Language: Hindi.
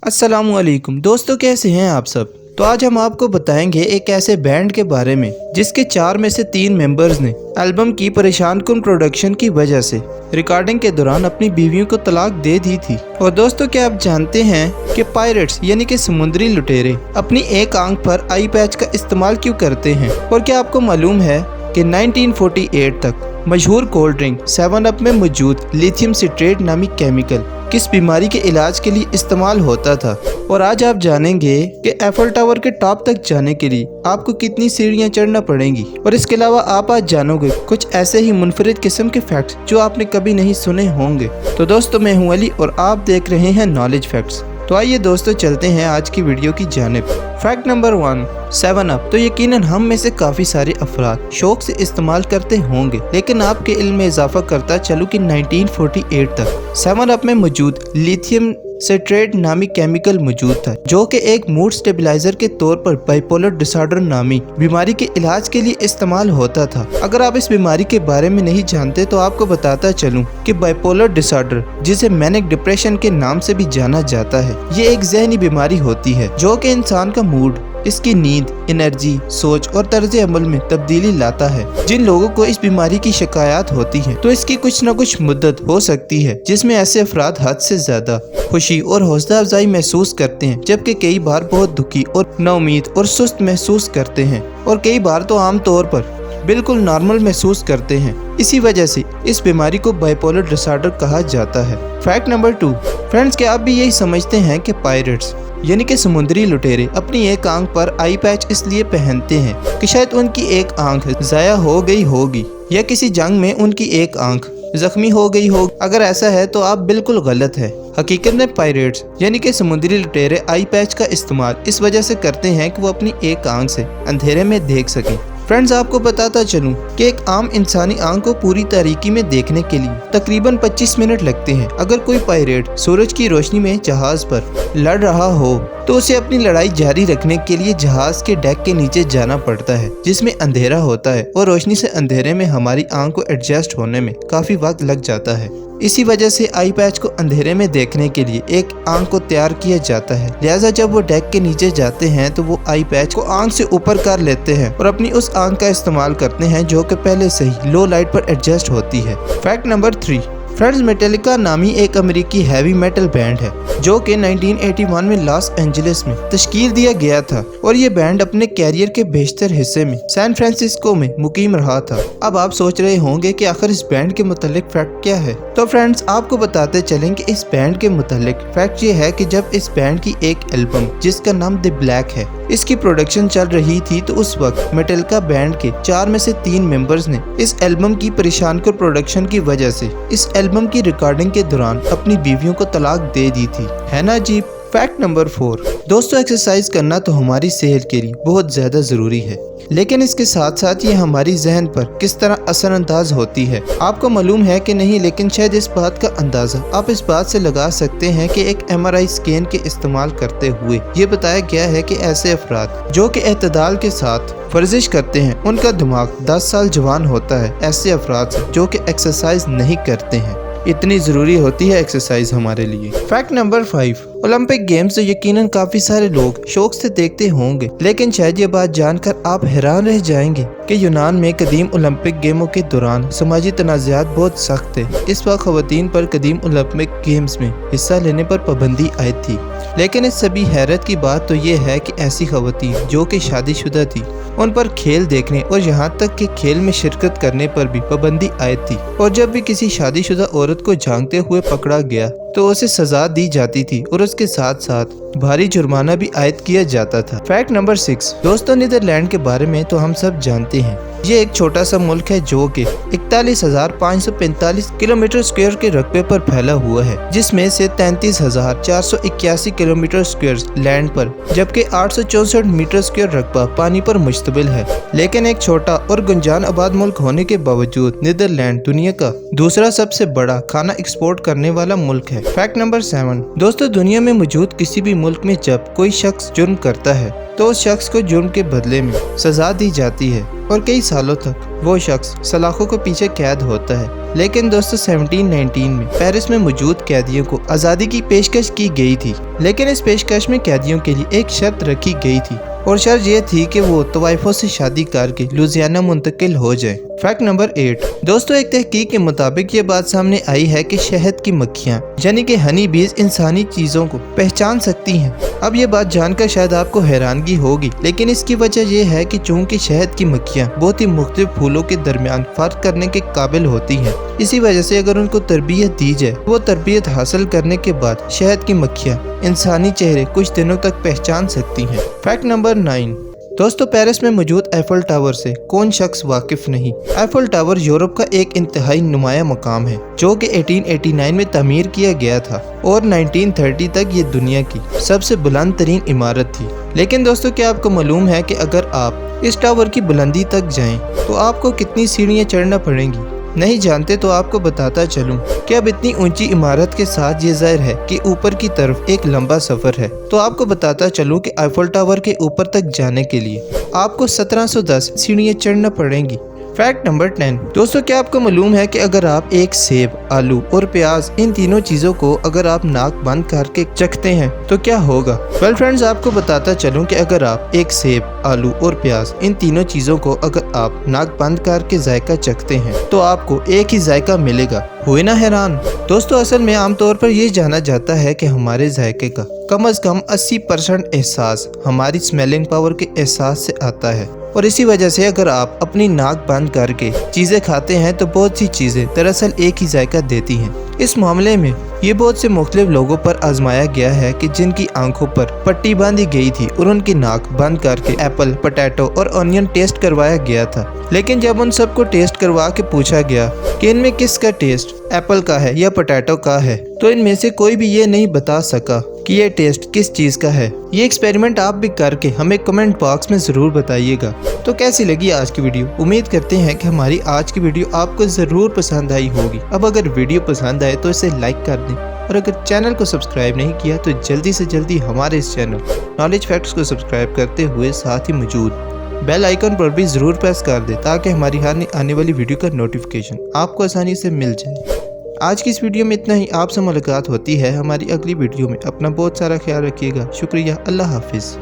अस्सलामुअलैकुम दोस्तों, कैसे हैं आप सब। तो आज हम आपको बताएंगे एक ऐसे बैंड के बारे में जिसके 4 में से 3 मेंबर्स ने एल्बम की परेशान कुन प्रोडक्शन की वजह से रिकॉर्डिंग के दौरान अपनी बीवियों को तलाक दे दी थी। और दोस्तों, क्या आप जानते हैं कि पायरेट्स यानी कि समुद्री लुटेरे अपनी एक आंख पर आई पैच का इस्तेमाल क्यों करते हैं। और क्या आपको मालूम है कि 1948 तक मशहूर कोल्ड ड्रिंक 7 अप में मौजूद लिथियम सिट्रेट नामी केमिकल किस बीमारी के इलाज के लिए इस्तेमाल होता था। और आज आप जानेंगे कि एफल टावर के टॉप तक जाने के लिए आपको कितनी सीढ़ियां चढ़ना पड़ेंगी। और इसके अलावा आप आज जानोगे कुछ ऐसे ही मुनफरिद किस्म के फैक्ट्स जो आपने कभी नहीं सुने होंगे। तो दोस्तों, मैं हूं अली और आप देख रहे हैं नॉलेज फैक्ट्स। तो आइए दोस्तों, चलते हैं आज की वीडियो की जानिब। फैक्ट नंबर 1, 7 अप तो यकीनन हम में से काफी सारे अफराद शौक से इस्तेमाल करते होंगे, लेकिन आपके इल्म में इजाफा करता चलूं कि 1948 तक 7 अप में मौजूद लिथियम सिट्रेट नामी केमिकल मौजूद था, जो कि एक मूड स्टेबलाइजर के तौर पर बाइपोलर डिसऑर्डर नामी बीमारी के इलाज के लिए इस्तेमाल होता था। अगर आप इस बीमारी के बारे में नहीं जानते तो आपको बताता चलूं कि बाइपोलर डिसऑर्डर, जिसे मैनिक डिप्रेशन के नाम से भी जाना जाता है, ये एक जहनी बीमारी होती है जो कि इंसान का मूड, इसकी नींद, एनर्जी, सोच और तर्ज अमल में तब्दीली लाता है। जिन लोगों को इस बीमारी की शिकायत होती है तो इसकी कुछ न कुछ मुद्दत हो सकती है, जिसमें ऐसे अफराद हद से ज्यादा खुशी और हौसला अफजाई महसूस करते हैं, जबकि कई बार बहुत दुखी और नाउमीद और सुस्त महसूस करते हैं, और कई बार तो आम तौर पर बिल्कुल नॉर्मल महसूस करते हैं। इसी वजह से इस बीमारी को बाइपोलर डिसऑर्डर कहा जाता है। फैक्ट नंबर 2, फ्रेंड्स, क्या आप भी यही समझते हैं कि पायरेट्स यानी कि समुद्री लुटेरे अपनी एक आंख पर आई पैच इसलिए पहनते हैं कि शायद उनकी एक आंख जाया हो गई होगी या किसी जंग में उनकी एक आंख जख्मी हो गई हो। अगर ऐसा है तो आप बिल्कुल गलत है। हकीकत में पायरेट्स यानी कि समुद्री लुटेरे आई पैच का इस्तेमाल इस वजह से करते हैं कि वो अपनी एक आंख से अंधेरे में देख सकें। फ्रेंड्स, आपको बताता चलूं कि एक आम इंसानी आंख को पूरी तारीकी में देखने के लिए तकरीबन 25 मिनट लगते हैं। अगर कोई पायरेट सूरज की रोशनी में जहाज पर लड़ रहा हो तो उसे अपनी लड़ाई जारी रखने के लिए जहाज के डेक के नीचे जाना पड़ता है, जिसमें अंधेरा होता है, और रोशनी से अंधेरे में हमारी आंख को एडजस्ट होने में काफी वक्त लग जाता है। इसी वजह से आई पैच को अंधेरे में देखने के लिए एक आंख को तैयार किया जाता है। लिहाजा जब वो डेक के नीचे जाते हैं तो वो आई पैच को आंख से ऊपर कर लेते हैं और अपनी उस आंख का इस्तेमाल करते हैं जो कि पहले से ही लो लाइट पर एडजस्ट होती है। फैक्ट नंबर 3, फ्रेंड्स, मेटालिका नामी एक अमेरिकी हैवी मेटल बैंड है जो कि 1981 में लॉस एंजलिस में तश्कील दिया गया था, और ये बैंड अपने कैरियर के बेशतर हिस्से में सैन फ्रांसिस्को में मुकीम रहा था। अब आप सोच रहे होंगे कि आखिर इस बैंड के मुतालिक फैक्ट क्या है। तो फ्रेंड्स, आपको बताते चलें कि इस बैंड के मुतालिक फैक्ट ये है कि जब इस बैंड की एक एल्बम जिसका नाम द ब्लैक है, इसकी प्रोडक्शन चल रही थी, तो उस वक्त मेटालिका बैंड के 4 में से 3 मेंबर्स ने इस एल्बम की परेशान कर प्रोडक्शन की वजह से इस एल्बम की रिकॉर्डिंग के दौरान अपनी बीवियों को तलाक दे दी थी, है ना जी। फैक्ट नंबर 4, दोस्तों, एक्सरसाइज करना तो हमारी सेहत के लिए बहुत ज्यादा जरूरी है, लेकिन इसके साथ साथ ये हमारी जहन पर किस तरह असरअंदाज होती है आपको मालूम है कि नहीं, लेकिन शायद इस बात का अंदाजा आप इस बात से लगा सकते हैं कि एक MRI स्कैन के इस्तेमाल करते हुए ये बताया गया है कि ऐसे अफराद जो कि एतदाल के साथ वर्जिश करते हैं उनका दिमाग 10 साल जवान होता है ऐसे अफराद से जो कि एक्सरसाइज नहीं करते हैं। इतनी जरूरी होती है एक्सरसाइज हमारे लिए। फैक्ट नंबर 5, ओलंपिक गेम्स तो यकीनन काफी सारे लोग शौक से देखते होंगे, लेकिन शायद ये बात जानकर आप हैरान रह जाएंगे कि यूनान में कदीम ओलंपिक गेमों के दौरान समाजी तनाज़ात बहुत सख्त थे। इस वक्त खवातीन पर कदीम ओलंपिक गेम्स में हिस्सा लेने पर पाबंदी आयद थी, लेकिन इस सभी हैरत की बात तो ये है कि ऐसी खवातीन जो कि शादीशुदा थी उन पर खेल देखने और यहाँ तक कि खेल में शिरकत करने पर भी पाबंदी आयद थी, और जब भी किसी शादीशुदा औरत को झांकते हुए पकड़ा गया तो उसे सजा दी जाती थी और उसके साथ साथ भारी जुर्माना भी आयद किया जाता था। फैक्ट नंबर 6, दोस्तों, नीदरलैंड के बारे में तो हम सब जानते हैं। ये एक छोटा सा मुल्क है जो कि 41,545 किलोमीटर स्क्वायर के रकबे पर फैला हुआ है, जिसमें से 33,481 किलोमीटर स्क्वायर लैंड पर जबकि 864 मीटर स्क्वायर रकबा पानी पर मुश्तमिल है। लेकिन एक छोटा और गुंजान आबाद मुल्क होने के बावजूद नीदरलैंड दुनिया का दूसरा सबसे बड़ा खाना एक्सपोर्ट करने वाला मुल्क है। फैक्ट नंबर 7, दोस्तों, दुनिया में मौजूद किसी भी मुल्क में जब कोई शख्स जुर्म करता है तो उस शख्स को जुर्म के बदले में सजा दी जाती है और कई सालों तक वो शख्स सलाखों के पीछे कैद होता है। लेकिन दोस्तों 1719 में पेरिस में मौजूद कैदियों को आज़ादी की पेशकश की गई थी, लेकिन इस पेशकश में कैदियों के लिए एक शर्त रखी गई थी और शर्त ये थी कि वो तवाइफों से शादी करके लुजियाना मुंतकिल हो जाए। फैक्ट नंबर 8 दोस्तों, एक तहकीक के मुताबिक ये बात सामने आई है कि शहद की मक्खियाँ यानी कि हनी बीज इंसानी चीजों को पहचान सकती हैं। अब ये बात जानकर शायद आपको हैरानगी होगी, लेकिन इसकी वजह यह है कि चूंकि शहद की मक्खियाँ बहुत ही मुख्तलिफ फूलों के दरमियान फर्क करने के काबिल होती हैं, इसी वजह से अगर उनको तरबियत दी जाए, वो तरबियत हासिल करने के बाद शहद की मक्खियाँ इंसानी चेहरे कुछ दिनों तक पहचान सकती हैं। फैक्ट नंबर 9 दोस्तों, पेरिस में मौजूद एफल टावर से कौन शख्स वाकिफ नहीं। एफल टावर यूरोप का एक इंतहाई नुमाया मकाम है जो कि 1889 में तमीर किया गया था और 1930 तक ये दुनिया की सबसे बुलंद तरीन इमारत थी। लेकिन दोस्तों, क्या आपको मालूम है कि अगर आप इस टावर की बुलंदी तक जाएं तो आपको कितनी सीढ़ियाँ चढ़ना पड़ेंगी? नहीं जानते तो आपको बताता चलूं कि अब इतनी ऊंची इमारत के साथ ये जाहिर है कि ऊपर की तरफ एक लंबा सफर है। तो आपको बताता चलूं कि आईफल टावर के ऊपर तक जाने के लिए आपको 1710 सीढ़ियाँ चढ़ना पड़ेंगी। फैक्ट नंबर 10 दोस्तों, क्या आपको मालूम है कि अगर आप एक सेब, आलू और प्याज इन तीनों चीजों को अगर आप नाक बंद करके चखते हैं तो क्या होगा? वेल फ्रेंड्स, आपको बताता चलूं कि अगर आप एक सेब, आलू और प्याज इन तीनों चीजों को अगर आप नाक बंद करके जायका चखते हैं तो आपको एक ही जायका मिलेगा। हुए ना हैरान? दोस्तों, असल में आमतौर पर यह जाना जाता है कि हमारे जायके का कम से कम 80% एहसास हमारी स्मेलिंग पावर के एहसास से आता है और इसी वजह से अगर आप अपनी नाक बंद करके चीज़ें खाते हैं तो बहुत सी चीज़ें दरअसल एक ही जायका देती हैं। इस मामले में ये बहुत से मुख्तलिफ लोगों पर आजमाया गया है कि जिनकी आंखों पर पट्टी बांधी गई थी और उनकी नाक बंद करके एप्पल, पोटैटो और ऑनियन टेस्ट करवाया गया था। लेकिन जब उन सबको टेस्ट करवा के पूछा गया कि इनमें किसका टेस्ट एप्पल का है या पोटैटो का है, तो इनमें से कोई भी ये नहीं बता सका कि ये टेस्ट किस चीज़ का है। ये एक्सपेरिमेंट आप भी करके हमें कमेंट बॉक्स में ज़रूर बताइएगा। तो कैसी लगी आज की वीडियो? उम्मीद करते हैं कि हमारी आज की वीडियो आपको ज़रूर पसंद आई होगी। अब अगर वीडियो पसंद आए तो इसे लाइक कर दें और अगर चैनल को सब्सक्राइब नहीं किया तो जल्दी से जल्दी हमारे इस चैनल नॉलेज फैक्ट्स को सब्सक्राइब करते हुए साथ ही मौजूद बेल आइकन पर भी ज़रूर प्रेस कर दें ताकि हमारी हर आने वाली वीडियो का नोटिफिकेशन आपको आसानी से मिल जाए। आज की इस वीडियो में इतना ही। आपसे मुलाकात होती है हमारी अगली वीडियो में। अपना बहुत सारा ख्याल रखिएगा। शुक्रिया। अल्लाह हाफिज़।